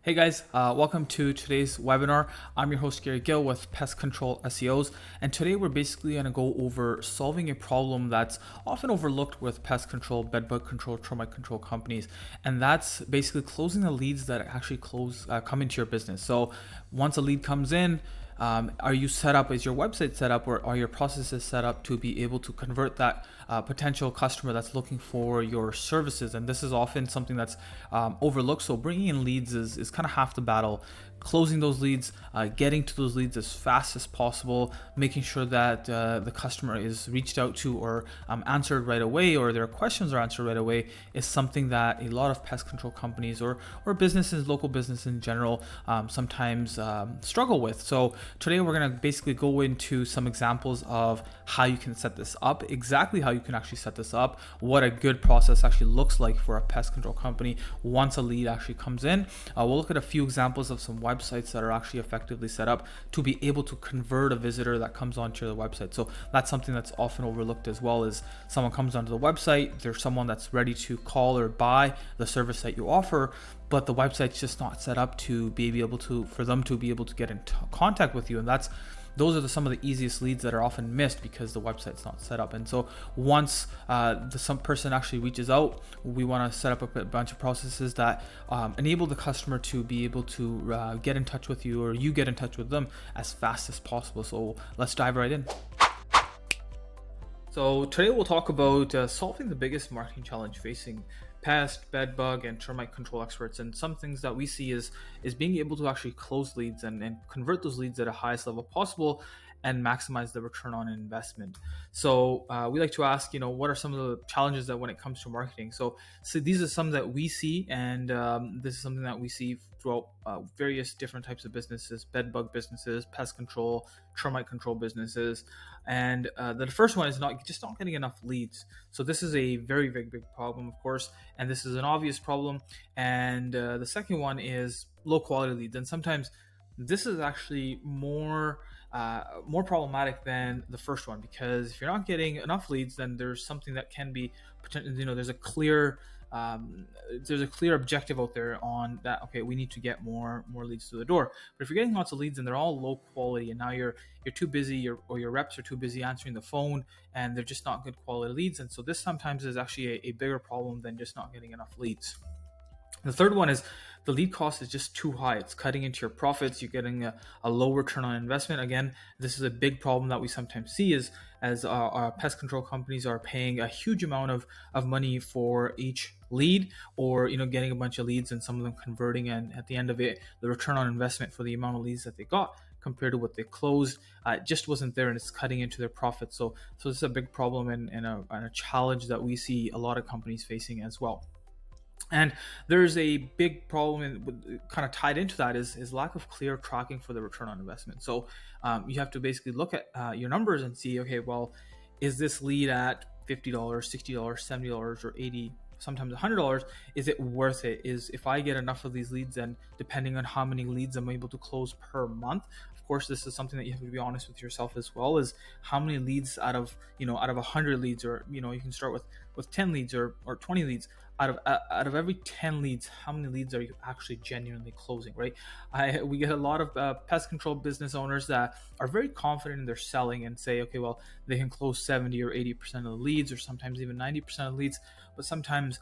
Hey guys, welcome to today's webinar. I'm your host Gary Gill with Pest Control SEOs, and today we're basically going to go over solving a problem that's often overlooked with pest control, bedbug control, termite control companies, and that's basically closing the leads that actually come into your business. So once a lead comes in, are you set up? Is your website set up, or are your processes set up to be able to convert that potential customer that's looking for your services? And this is often something that's overlooked. So bringing in leads is kind of half the battle. Closing those leads, getting to those leads as fast as possible, making sure that the customer is reached out to or answered right away, or their questions are answered right away, is something that a lot of pest control companies or businesses, local business in general, sometimes struggle with. So today we're going to basically go into some examples of how you can set this up, exactly how you can actually set this up, what a good process actually looks like for a pest control company once a lead actually comes in. We'll look at a few examples of some websites that are actually effectively set up to be able to convert a visitor that comes onto the website. So that's something that's often overlooked as well. Is someone comes onto the website, there's someone that's ready to call or buy the service that you offer, but the website's just not set up to be able to, for them to be able to get in contact with you. And those are some of the easiest leads that are often missed because the website's not set up. And so once some person actually reaches out, we want to set up a bunch of processes that enable the customer to be able to get in touch with you, or you get in touch with them as fast as possible. So let's dive right in. So today we'll talk about solving the biggest marketing challenge facing pest, bedbug, and termite control experts. And some things that we see is being able to actually close leads and convert those leads at the highest level possible and maximize the return on investment. So we like to ask, what are some of the challenges that when it comes to marketing? So these are some that we see, and this is something that we see throughout various different types of businesses: bedbug businesses, pest control, termite control businesses. And the first one is not getting enough leads. So this is a very, very big problem, of course, and this is an obvious problem. And the second one is low quality leads, and sometimes this is actually more problematic than the first one, because if you're not getting enough leads, then there's something that can be potential. There's a clear objective out there on that. Okay, we need to get more leads through the door. But if you're getting lots of leads and they're all low quality, and now you're too busy, or your reps are too busy answering the phone, and they're just not good quality leads, and so this sometimes is actually a bigger problem than just not getting enough leads. The third one is the lead cost is just too high. It's cutting into your profits. You're getting a low return on investment. Again, this is a big problem that we sometimes see as our pest control companies are paying a huge amount of money for each lead, or getting a bunch of leads and some of them converting, and at the end of it, the return on investment for the amount of leads that they got compared to what they closed just wasn't there, and it's cutting into their profits. So this is a big problem and a challenge that we see a lot of companies facing as well. And there's a big problem kind of tied into that is lack of clear tracking for the return on investment. So you have to basically look at your numbers and see, okay, well, is this lead at $50, $60, $70, or $80, sometimes $100? Is it worth it? If I get enough of these leads, and depending on how many leads I'm able to close per month, of course, this is something that you have to be honest with yourself as well, is how many leads out of 100 leads, or you can start with 10 leads or 20 leads. Out of every 10 leads, how many leads are you actually genuinely closing, right? We get a lot of pest control business owners that are very confident in their selling and say, okay, well, they can close 70 or 80% of the leads, or sometimes even 90% of leads, but sometimes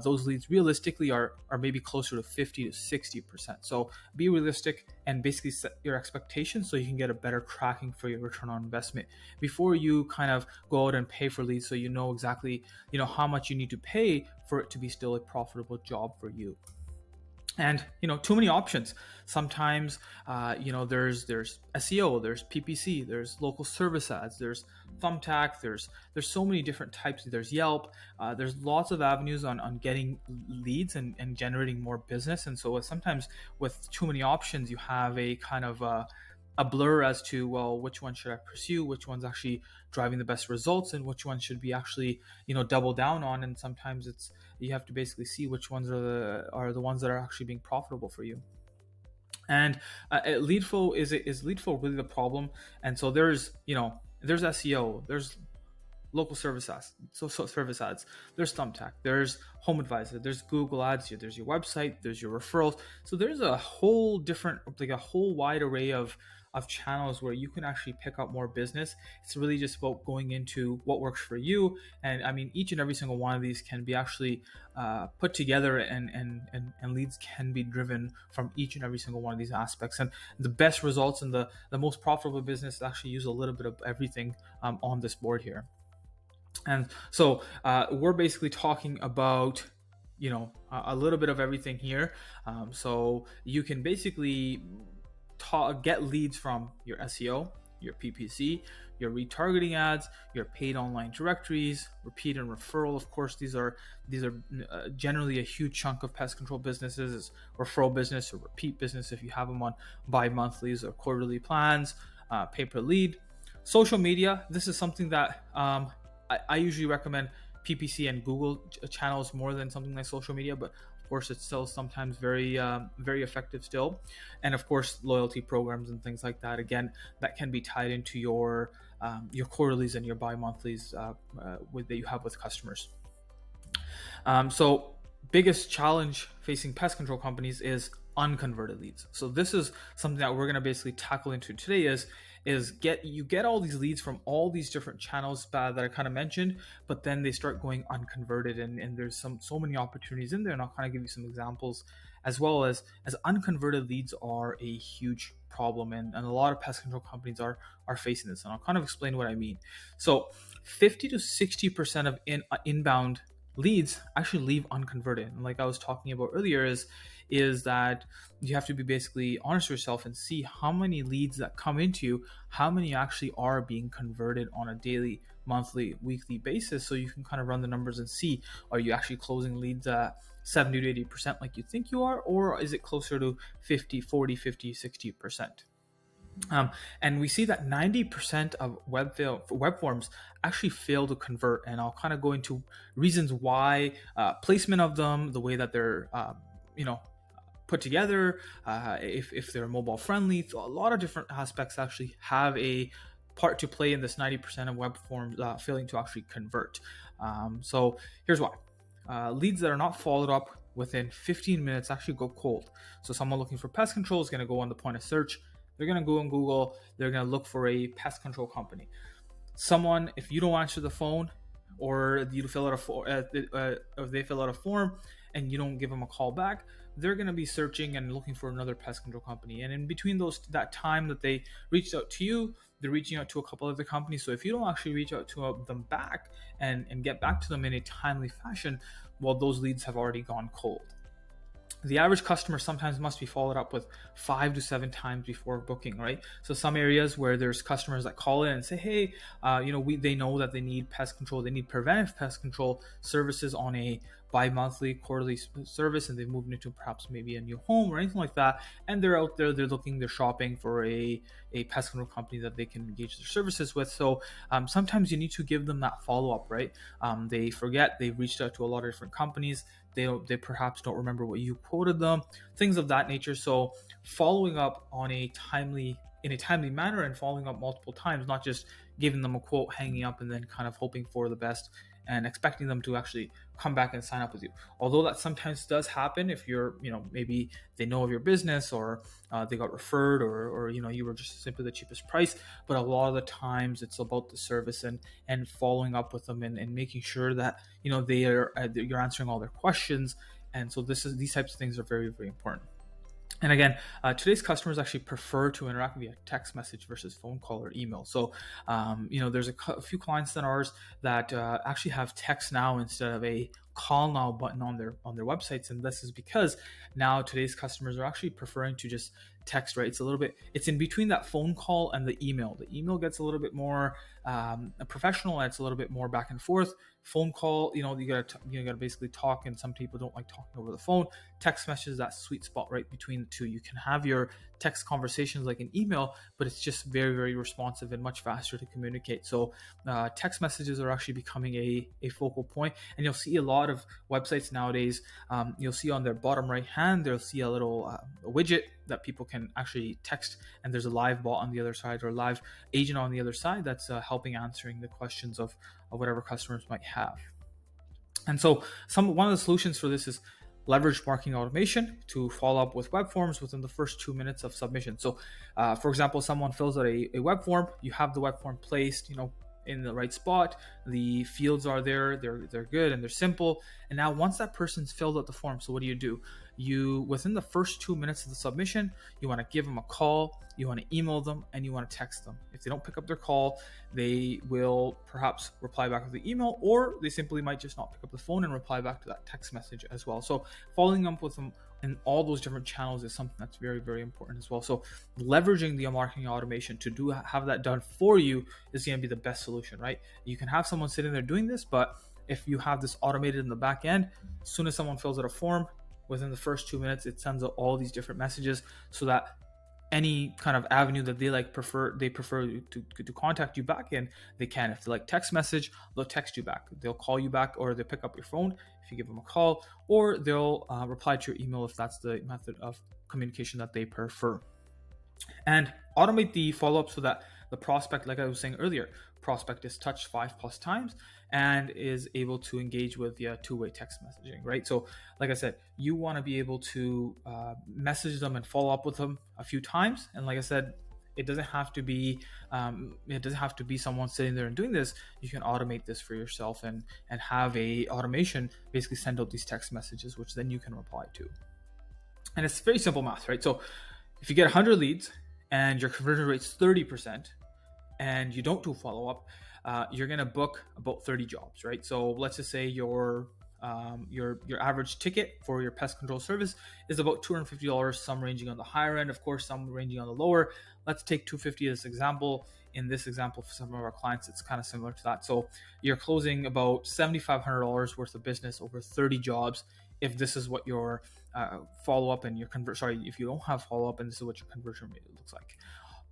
those leads realistically are maybe closer to 50 to 60%. So be realistic and basically set your expectations so you can get a better tracking for your return on investment before you kind of go out and pay for leads, so you know exactly how much you need to pay for it to be still a profitable job for you. And too many options. Sometimes there's SEO, there's PPC, there's local service ads, there's Thumbtack, there's so many different types. There's Yelp. There's lots of avenues on getting leads and generating more business. And so sometimes with too many options, you have a kind of a blur as to, well, which one should I pursue, which one's actually driving the best results, and which one should be actually double down on. And sometimes you have to basically see which ones are the ones that are actually being profitable for you. And lead flow is lead flow really the problem? And so there's SEO, there's local service ads, service ads. There's Thumbtack, there's Home Advisor, there's Google Ads, there's your website, there's your referrals. So there's a whole different, like a whole wide array of channels where you can actually pick up more business. It's really just about going into what works for you. And I mean, each and every single one of these can be actually put together, and leads can be driven from each and every single one of these aspects. And the best results and the most profitable business actually use a little bit of everything on this board here. And so we're basically talking about a little bit of everything here. So you can basically get leads from your SEO, your PPC, your retargeting ads, your paid online directories, repeat and referral. Of course, these are generally a huge chunk of pest control businesses is referral business or repeat business if you have them on bi-monthlies or quarterly plans, pay per lead. Social media, this is something that I usually recommend PPC and Google channels more than something like social media, but of course it's still sometimes very effective still. And of course loyalty programs and things like that, again, that can be tied into your quarterlies and your bi-monthlies that you have with customers. So biggest challenge facing pest control companies is unconverted leads. So this is something that we're going to basically tackle into today is get all these leads from all these different channels that I kind of mentioned, but then they start going unconverted, and there's so many opportunities in there, and I'll kind of give you some examples, as well as unconverted leads are a huge problem, and a lot of pest control companies are facing this, and I'll kind of explain what I mean. So 50 to 60% of inbound leads actually leave unconverted, and like I was talking about earlier is that you have to be basically honest with yourself and see how many leads that come into you, how many actually are being converted on a daily, monthly, weekly basis, so you can kind of run the numbers and see, are you actually closing leads at 70 to 80% like you think you are, or is it closer to 50, 40, 50, 60%? And we see that 90% of web forms actually fail to convert, and I'll kind of go into reasons why, placement of them, the way that they're put together, if they're mobile friendly. So a lot of different aspects actually have a part to play in this 90% of web forms failing to actually convert. So here's why. Leads that are not followed up within 15 minutes actually go cold. So someone looking for pest control is going to go on the point of search. They're going to go on Google. They're going to look for a pest control company. Someone, if you don't answer the phone, or you fill out if they fill out a form and you don't give them a call back, they're going to be searching and looking for another pest control company. And in between that time that they reached out to you, they're reaching out to a couple other companies. So if you don't actually reach out to them back and get back to them in a timely fashion, well, those leads have already gone cold. The average customer sometimes must be followed up with 5 to 7 times before booking, right? So some areas where there's customers that call in and say, hey, they know that they need pest control, they need preventive pest control services on a bi-monthly, quarterly service, and they've moved into perhaps maybe a new home or anything like that, and they're out there, they're shopping for a pest control company that they can engage their services with. So sometimes you need to give them that follow-up, right? They forget, they've reached out to a lot of different companies, they perhaps don't remember what you quoted them, things of that nature. So following up in a timely manner and following up multiple times, not just giving them a quote, hanging up, and then kind of hoping for the best and expecting them to actually come back and sign up with you. Although that sometimes does happen if you're, maybe they know of your business, or they got referred, or you were just simply the cheapest price. But a lot of the times it's about the service and following up with them and making sure that you're answering all their questions. And so these types of things are very, very important. And again, today's customers actually prefer to interact via text message versus phone call or email. So, there's a few clients of ours that actually have text now instead of a call now button on their websites, and this is because now today's customers are actually preferring to just text, right? It's in between that phone call and the email. The email gets a little bit more professional, and it's a little bit more back and forth. Phone call, you gotta basically talk, and some people don't like talking over the phone. text message is that sweet spot right between the two. You can have your text conversations like an email, but it's just very, very responsive and much faster to communicate. So text messages are actually becoming a focal point, and you'll see a lot of websites nowadays. You'll see on their bottom right hand, they'll see a little widget that people can actually text, and there's a live bot on the other side or a live agent on the other side that's helping answering the questions of whatever customers might have. And so one of the solutions for this is leverage marketing automation to follow up with web forms within the first 2 minutes of submission. So for example, someone fills out a web form, you have the web form placed, in the right spot, the fields are there, they're good and they're simple. And now once that person's filled out the form, so what do? You within the first 2 minutes of the submission, you want to give them a call, you want to email them, and you want to text them. If they don't pick up their call, they will perhaps reply back with the email, or they simply might just not pick up the phone and reply back to that text message as well. So following up with them in all those different channels is something that's very, very important as well. So leveraging the marketing automation to have that done for you is going to be the best solution, right? You can have someone sitting there doing this, but if you have this automated in the back end, as soon as someone fills out a form, within the first 2 minutes, it sends out all these different messages so that any kind of avenue that they prefer to contact you back in, they can. If they like text message, they'll text you back. They'll call you back, or they'll pick up your phone if you give them a call, or they'll reply to your email if that's the method of communication that they prefer. And automate the follow-up so that the prospect, like I was saying earlier, prospect is touched 5+ times and is able to engage with the two-way text messaging, right? So like I said, you want to be able to message them and follow up with them a few times. And like I said, it doesn't have to be someone sitting there and doing this. You can automate this for yourself and have a automation basically send out these text messages, which then you can reply to. And it's very simple math, right? So if you get 100 leads and your conversion rate's 30%, and you don't do follow-up, you're going to book about 30 jobs, right? So let's just say your average ticket for your pest control service is about $250, some ranging on the higher end, of course, some ranging on the lower. Let's take $250 as example. In this example, for some of our clients, it's kind of similar to that. So you're closing about $7,500 worth of business over 30 jobs if this is what your follow-up and if you don't have follow-up and this is what your conversion rate looks like.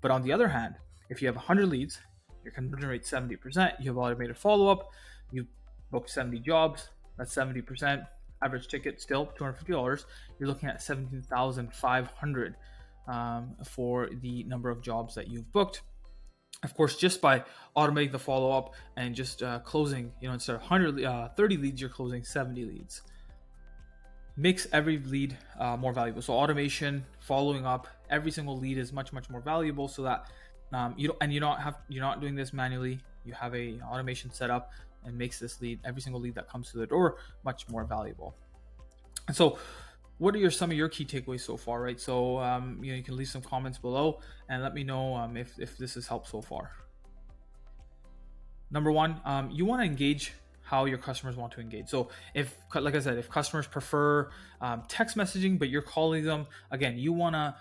But on the other hand, if you have 100 leads, your conversion rate 70%, you have automated follow-up, you booked 70 jobs, that's 70%, average ticket still $250, you're looking at $17,500 for the number of jobs that you've booked. Of course, just by automating the follow-up and just closing, instead of 30 leads, you're closing 70 leads. Makes every lead more valuable. So automation, following up, every single lead is much, much more valuable so that you're not doing this manually. You have a automation set up and makes every single lead that comes to the door much more valuable. And so what are some of your key takeaways so far, right? So you can leave some comments below and let me know if this has helped so far. Number one, you want to engage how your customers want to engage. So if customers prefer text messaging, but you're calling them, again, you wanna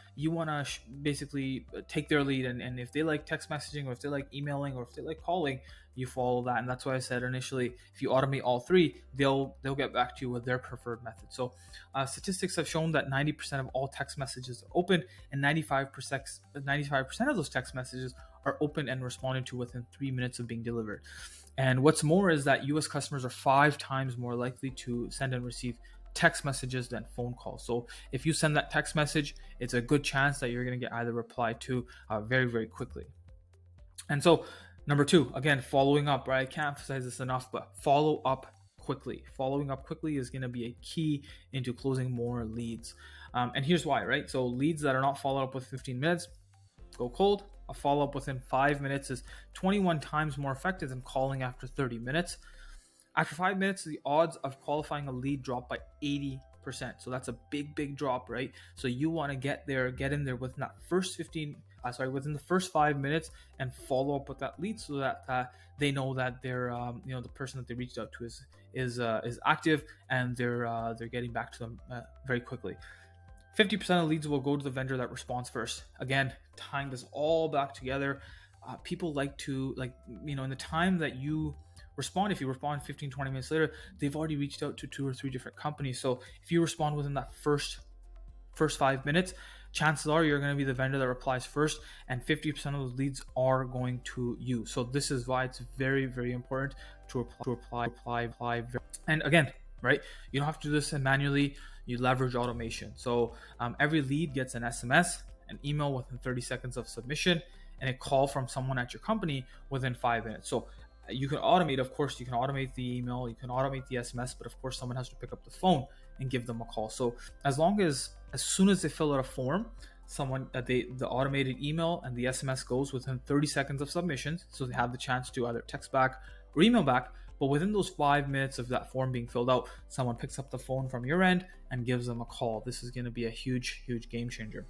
basically take their lead, and if they like text messaging, or if they like emailing, or if they like calling, you follow that. And that's why I said initially, if you automate all three, they'll get back to you with their preferred method. So statistics have shown that 90% of all text messages are open, and 95% of those text messages are open and responded to within 3 minutes of being delivered. And what's more is that US customers are 5 times more likely to send and receive text messages than phone calls. So if you send that text message, it's a good chance that you're going to get either replied to very, very quickly. And so number 2, again, following up, right? I can't emphasize this enough, but follow up quickly. Following up quickly is going to be a key into closing more leads. And here's why, right? So leads that are not followed up with 15 minutes go cold. A follow-up within 5 minutes is 21 times more effective than calling after 30 minutes. After 5 minutes, the odds of qualifying a lead drop by 80%. So that's a big, big drop, right? So you want to get in there within that within the first 5 minutes and follow up with that lead so that they know that they're, the person that they reached out to is active and they're getting back to them very quickly. 50% of leads will go to the vendor that responds first. Again, tying this all back together, people like to, in the time that you respond. If you respond 15-20 minutes later, they've already reached out to 2 or 3 different companies. So if you respond within that first 5 minutes, chances are you're going to be the vendor that replies first, and 50% of those leads are going to you. So this is why it's very, very important to reply. And again, right, you don't have to do this manually. You leverage automation. So every lead gets an SMS, an email within 30 seconds of submission, and a call from someone at your company within 5 minutes. So you can automate, of course, you can automate the email, you can automate the SMS, but of course someone has to pick up the phone and give them a call. So as soon as they fill out a form, the automated email and the SMS goes within 30 seconds of submissions. So they have the chance to either text back or email back. But within those 5 minutes of that form being filled out, someone picks up the phone from your end and gives them a call. This is going to be a huge, huge game changer.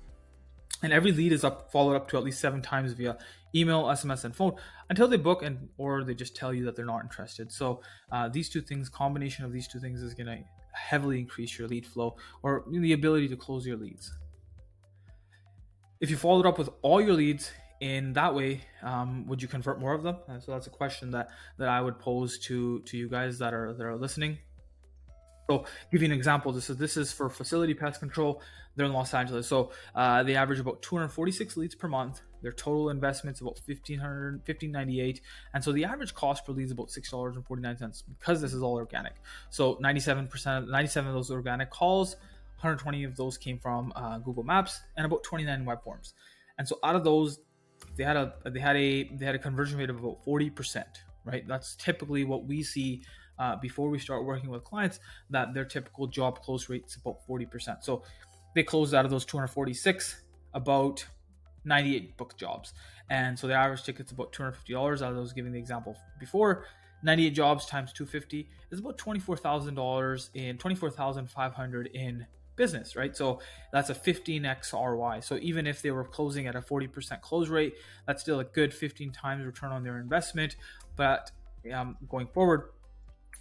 And every lead is followed up to at least 7 times via email, SMS, and phone until they book or they just tell you that they're not interested. So combination of these two things is going to heavily increase your lead flow or the ability to close your leads. If you followed up with all your leads in that way, would you convert more of them? So that's a question that I would pose to you guys that are listening. So give you an example. This is for Facility Pest Control. They're in Los Angeles. So they average about 246 leads per month. Their total investment's about $1,598. And so the average cost per lead is about $6.49 because this is all organic. So 97 of those organic calls, 120 of those came from Google Maps, and about 29 web forms. And so out of those, they had a conversion rate of about 40%. Right? That's typically what we see before we start working with clients, that their typical job close rate is about 40%. So they closed out of those 246, about 98 booked jobs. And so the average ticket's about $250. I was giving the example before. 98 jobs times 250 is about $24,500 in business, right? So that's a 15x ROI. So even if they were closing at a 40% close rate, that's still a good 15 times return on their investment. But going forward,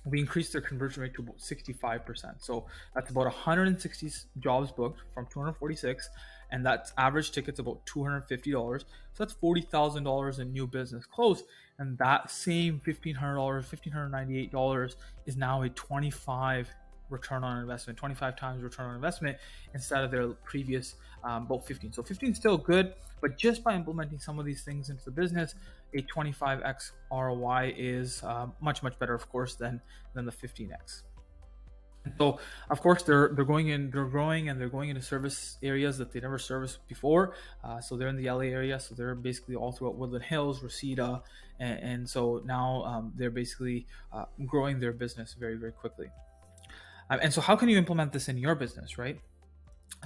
we increased their conversion rate to about 65%. So that's about 160 jobs booked from 246, and that average ticket's about $250. So that's $40,000 in new business close, and that same $1,598 is now a 25 return on investment, 25 times return on investment instead of their previous about 15. So 15 is still good, but just by implementing some of these things into the business, a 25x ROI is much, much better, of course, than the 15x. And so, of course, they're growing and they're going into service areas that they never serviced before. So they're in the LA area, so they're basically all throughout Woodland Hills, Reseda, and so now they're basically growing their business very, very quickly. And so how can you implement this in your business, right?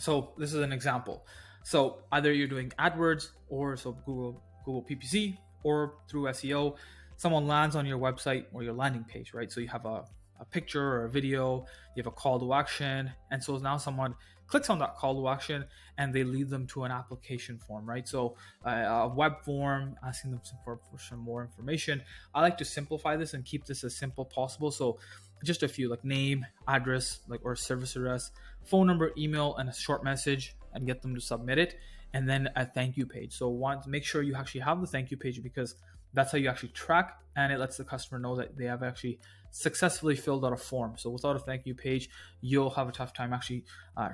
So this is an example. So either you're doing AdWords or Google PPC or through SEO, someone lands on your website or your landing page, right? So you have a picture or a video, you have a call to action. And so now someone clicks on that call to action and they lead them to an application form, right? So a web form asking them for some more information. I like to simplify this and keep this as simple as possible. So just a few, like name, address, or service address, phone number, email, and a short message, and get them to submit it. And then a thank you page. So make sure you actually have the thank you page, because that's how you actually track, and it lets the customer know that they have actually successfully filled out a form. So without a thank you page, you'll have a tough time actually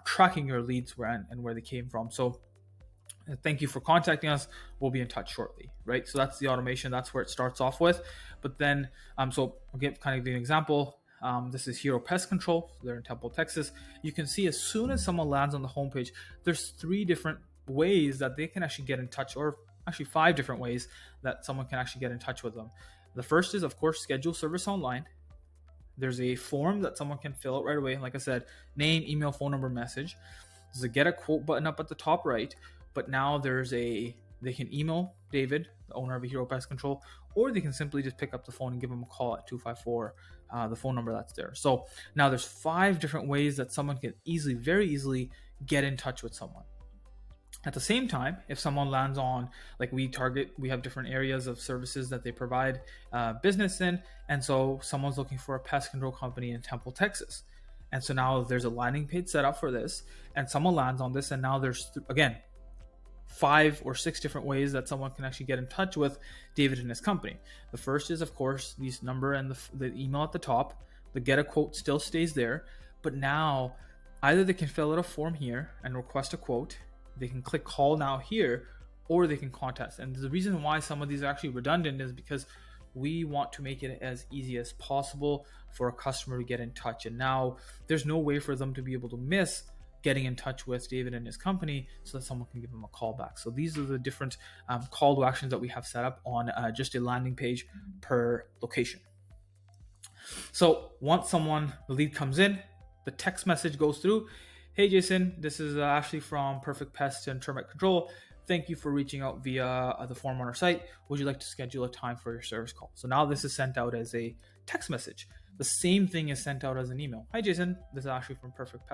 tracking your leads and where they came from. So thank you for contacting us. We'll be in touch shortly, right? So that's the automation. That's where it starts off with. But then, so I'll give kind of an example. This is Hero Pest Control. They're in Temple, Texas. You can see as soon as someone lands on the homepage, there's 3 different ways that they can actually get in touch, or actually 5 different ways that someone can actually get in touch with them. The first is, of course, schedule service online. There's a form that someone can fill out right away. Like I said, name, email, phone number, message. There's a get a quote button up at the top right, but now they can email David, the owner of Hero Pest Control, or they can simply just pick up the phone and give him a call at 254, the phone number that's there. So now there's 5 different ways that someone can very easily get in touch with someone. At the same time, if someone lands on, we have different areas of services that they provide business in. And so someone's looking for a pest control company in Temple, Texas. And so now there's a landing page set up for this, and someone lands on this, and now there's, again, 5 or 6 different ways that someone can actually get in touch with David and his company. The first is, of course, this number and the email at the top. The get a quote still stays there, but now either they can fill out a form here and request a quote, they can click call now here, or they can contact. And the reason why some of these are actually redundant is because we want to make it as easy as possible for a customer to get in touch. And now there's no way for them to be able to miss getting in touch with David and his company so that someone can give them a call back. So these are the different call to actions that we have set up on just a landing page per location. So once the lead comes in, the text message goes through. Hey Jason, this is Ashley from Perfect Pest and Termite Control. Thank you for reaching out via the form on our site. Would you like to schedule a time for your service call? So now this is sent out as a text message. The same thing is sent out as an email. Hi Jason, this is Ashley from Perfect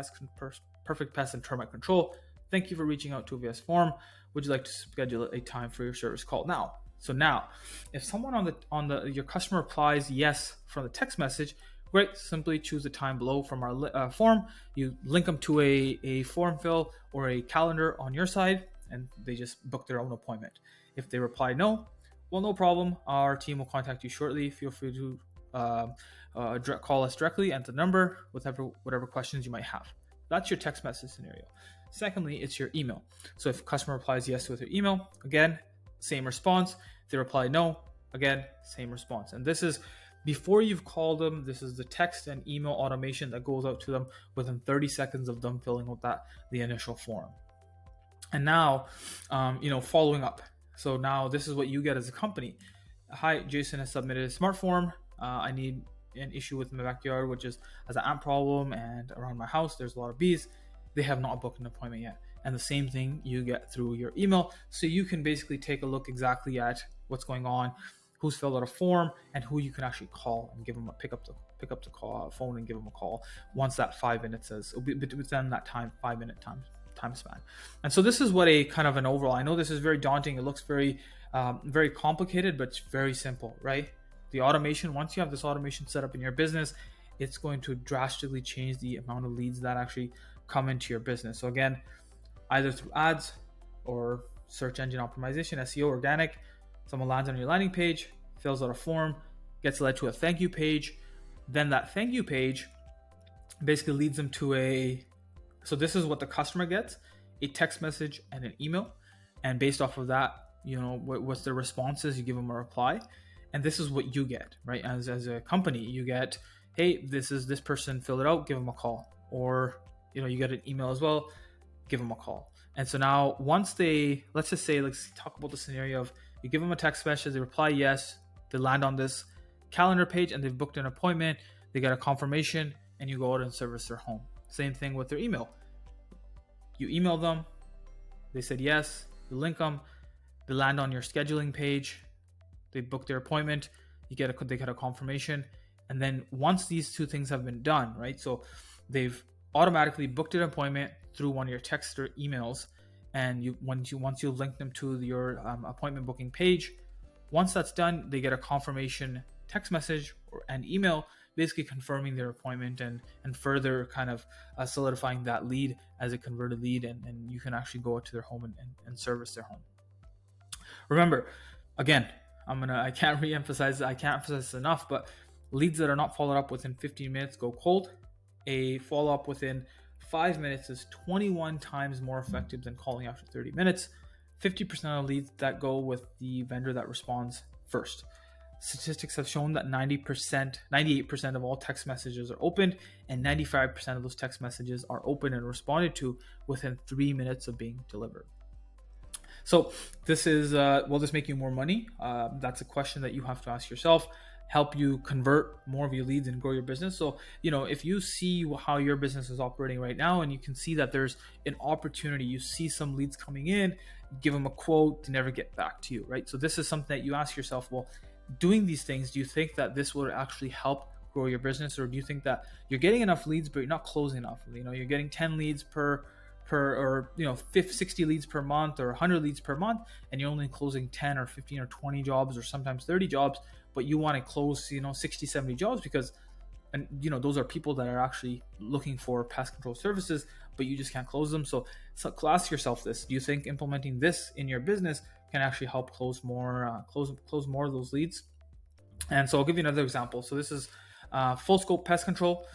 Pest and Termite Control. Thank you for reaching out to via form. Would you like to schedule a time for your service call now? So now, if someone your customer replies yes from the text message, great. Simply choose the time below from our form. You link them to a form fill or a calendar on your side, and they just book their own appointment. If they reply no, well, no problem. Our team will contact you shortly. Feel free to call us directly at the number with whatever questions you might have. That's your text message scenario. Secondly, it's your email. So if customer replies yes with your email, again, same response. If they reply no, again, same response. And this is before you've called them. This is the text and email automation that goes out to them within 30 seconds of them filling out the initial form. And now, following up. So now this is what you get as a company. Hi, Jason has submitted a smart form. I need an issue with my backyard, which is as an ant problem, and around my house, there's a lot of bees. They have not booked an appointment yet. And the same thing you get through your email. So you can basically take a look exactly at what's going on, who's filled out a form, and who you can actually call and give them pick up the call phone and give them a call once that 5 minutes it'll be within that 5-minute time span. And so this is what a kind of an overall. I know this is very daunting. It looks very very complicated, but it's very simple, right? The automation, once you have this automation set up in your business, it's going to drastically change the amount of leads that actually come into your business. So again, either through ads or search engine optimization, SEO, organic, someone lands on your landing page, fills out a form, gets led to a thank you page. Then that thank you page basically leads them to so this is what the customer gets, a text message and an email. And based off of that, what's the responses, you give them a reply. And this is what you get, right? As a company, you get, hey, this person filled it out, give them a call. Or, you get an email as well, give them a call. And so now once let's talk about the scenario of you give them a text message, they reply yes, they land on this calendar page and they've booked an appointment, they get a confirmation, and you go out and service their home. Same thing with their email. You email them, they said yes, you link them, they land on your scheduling page, they book their appointment, they get a confirmation. And then once these two things have been done, right? So they've automatically booked an appointment through one of your text or emails. And once you link them to your appointment booking page, once that's done, they get a confirmation text message and email, basically confirming their appointment and further kind of solidifying that lead as a converted lead. And you can actually go out to their home and service their home. Remember, again, I can't emphasize this enough, but leads that are not followed up within 15 minutes go cold. A follow-up within 5 minutes is 21 times more effective than calling after 30 minutes. 50% of leads that go with the vendor that responds first. Statistics have shown that 98% of all text messages are opened, and 95% of those text messages are opened and responded to within 3 minutes of being delivered. So this is, will this make you more money? That's a question that you have to ask yourself. Help you convert more of your leads and grow your business. So, if you see how your business is operating right now and you can see that there's an opportunity, you see some leads coming in, give them a quote, to never get back to you, right? So this is something that you ask yourself, well, doing these things, do you think that this will actually help grow your business? Or do you think that you're getting enough leads, but you're not closing enough? You're getting 10 leads per or 60 leads per month or 100 leads per month, and you're only closing 10 or 15 or 20 jobs or sometimes 30 jobs, but you want to close 60, 70 jobs because those are people that are actually looking for pest control services, but you just can't close them. So ask yourself this: do you think implementing this in your business can actually help close more of those leads? And so I'll give you another example. So this is Full Scope Pest Control.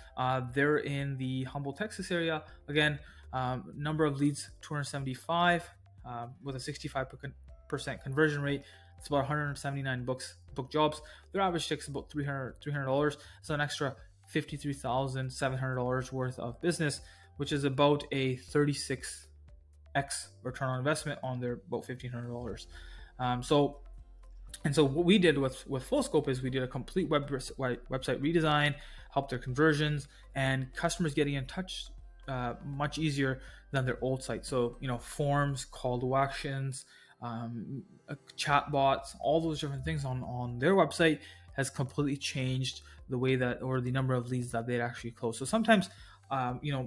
They're in the Humble, Texas area. Again, number of leads 275 with a 65% conversion rate. It's about 179 book jobs. Their average ticket is about $300. So an extra $53,700 worth of business, which is about a 36x return on investment on their about $1,500. So what we did with Full Scope is we did a complete website redesign, helped their conversions, and customers getting in touch much easier than their old site. So, forms, call to actions, chat bots, all those different things on their website has completely changed the way that, or the number of leads that they'd actually close. So sometimes,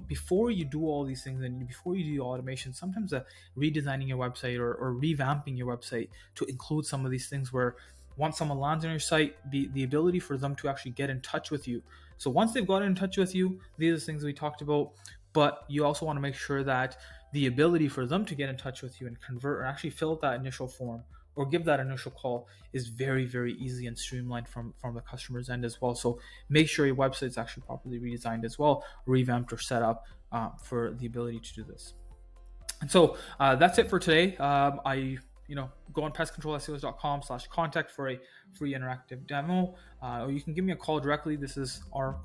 before you do all these things and before you do automation, sometimes redesigning your website or revamping your website to include some of these things where once someone lands on your site, the ability for them to actually get in touch with you. So once they've gotten in touch with you, these are the things we talked about, but you also want to make sure that the ability for them to get in touch with you and convert or actually fill out that initial form or give that initial call is very, very easy and streamlined from the customer's end as well. So make sure your website's actually properly redesigned as well, revamped or set up for the ability to do this. And so that's it for today. Go on pestcontrolseos.com/contact for a free interactive demo, or you can give me a call directly. This is our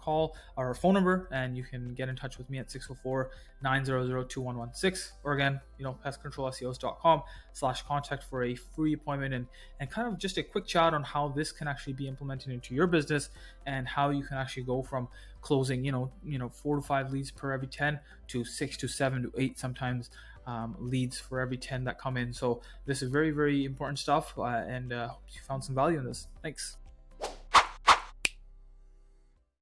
phone number, and you can get in touch with me at 604-900-2116, or again, pestcontrolseos.com/contact for a free appointment and kind of just a quick chat on how this can actually be implemented into your business and how you can actually go from closing 4 to 5 leads per every 10 to 6 to 7 to 8 sometimes leads for every 10 that come in. So this is very, very important stuff, and hope you found some value in this. Thanks.